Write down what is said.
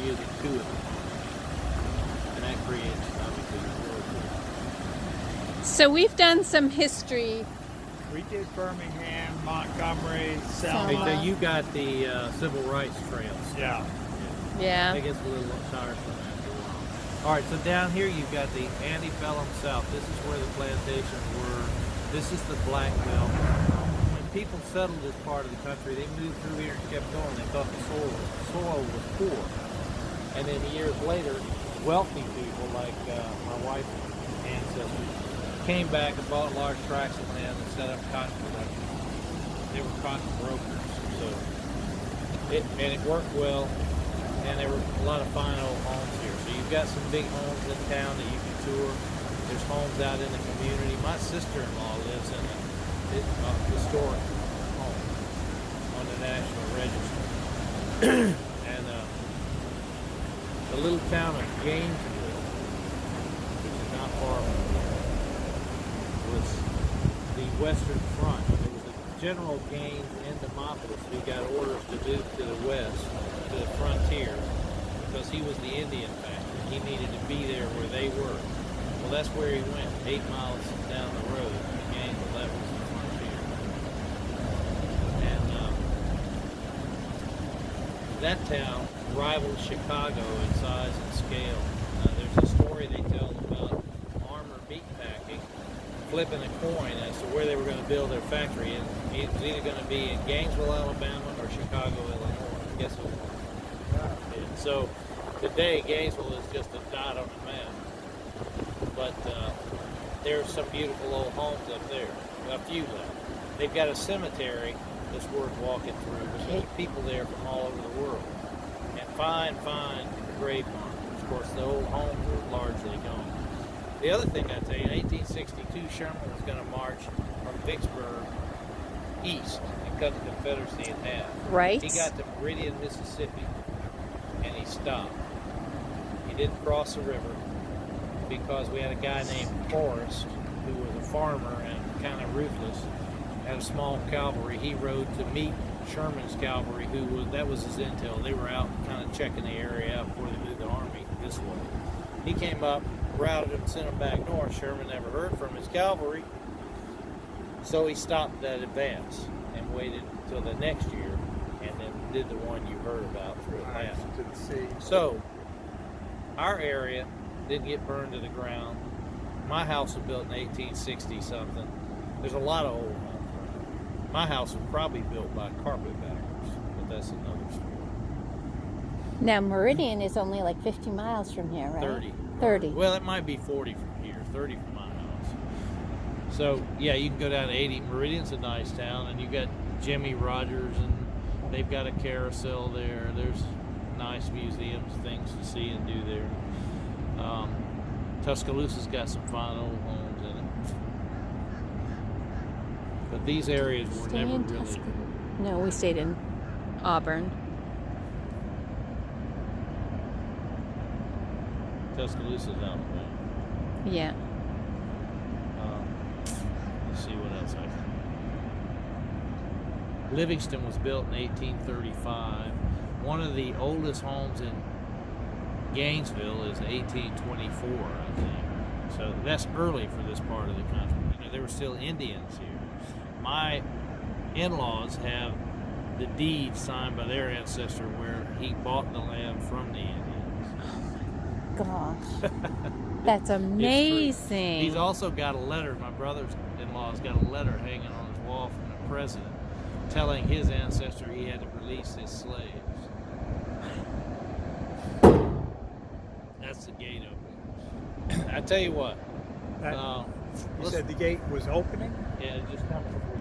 using two of them. And that creates, obviously, a whirlpool. So we've done some history. We did Birmingham, Montgomery, Hey, Selma. so you got the civil rights trails. Yeah. Yeah. It gets a little tiresome after a while. All right, so down here you've got the antebellum South. This is where the plantations were. This is the Black Belt. When people settled this part of the country, they moved through here and kept going. They thought the soil was poor. And then years later, wealthy people like my wife's ancestors came back and bought large tracts of land and set up cotton production. They were cotton brokers. So it worked well. And there were a lot of fine old homes here. So you've got some big homes in town that you can tour. There's homes out in the community. My sister-in-law lives in a historic home on the National Register. And the little town of Gainesville, which is not far from here, was the Western Front. There was a General Gaines in Demopolis who got orders to move to the west, to the frontier, because he was the Indian factor. He needed to be there where they were. Well, that's where he went, 8 miles down the road to Gainesville. That was the frontier. And that town rivaled Chicago in size and scale. There's a story they tell about Armour Meatpacking flipping a coin as to where they were going to build their factory. And it was either going to be in Gainesville, Alabama, or Chicago, Illinois. I guess it was. And so today, Gainesville is just a dot on the map. But there's some beautiful old homes up there. A few left. They've got a cemetery that's worth walking through. There's people there from all over the world. And fine grave markers. Of course, the old homes are largely gone. The other thing I tell you, in 1862, Sherman was going to march from Vicksburg east and cut the Confederacy in half. Right. He got to Meridian, Mississippi, and he stopped. He didn't cross the river because we had a guy named Forrest who was a farmer and kind of ruthless, had a small cavalry. He rode to meet Sherman's cavalry, that was his intel. They were out kind of checking the area out before they moved the army this way. He came up, routed them, sent them back north. Sherman never heard from his cavalry, so he stopped that advance and waited until the next year, and then did the one you heard about through Atlanta. To the sea. So our area didn't get burned to the ground. My house was built in 1860 something. There's a lot of old homes around. My house was probably built by carpetbaggers, but that's another story. Now Meridian is only like 50 miles from here, right? 30. 30. Well, it might be 40 from here, 30 from my house. So, yeah, you can go down to 80. Meridian's a nice town, and you got Jimmy Rogers, and they've got a carousel there. There's nice museums, things to see and do there. Tuscaloosa's got some fine old homes in it. But these areas were Stay never in really... Tuscaloosa. No, we stayed in Auburn. Tuscaloosa's Alabama. Yeah. Let's see what else I can. Livingston was built in 1835. One of the oldest homes in Gainesville is 1824, I think. So that's early for this part of the country. You know, there were still Indians here. My in-laws have the deed signed by their ancestor where he bought the land from the Indians. Gosh. That's amazing. He's also got a letter, my brother-in-law's got a letter hanging on his wall from the president telling his ancestor he had to release his slaves. That's the gate open. I tell you what. You said the gate was opening? Yeah, just come before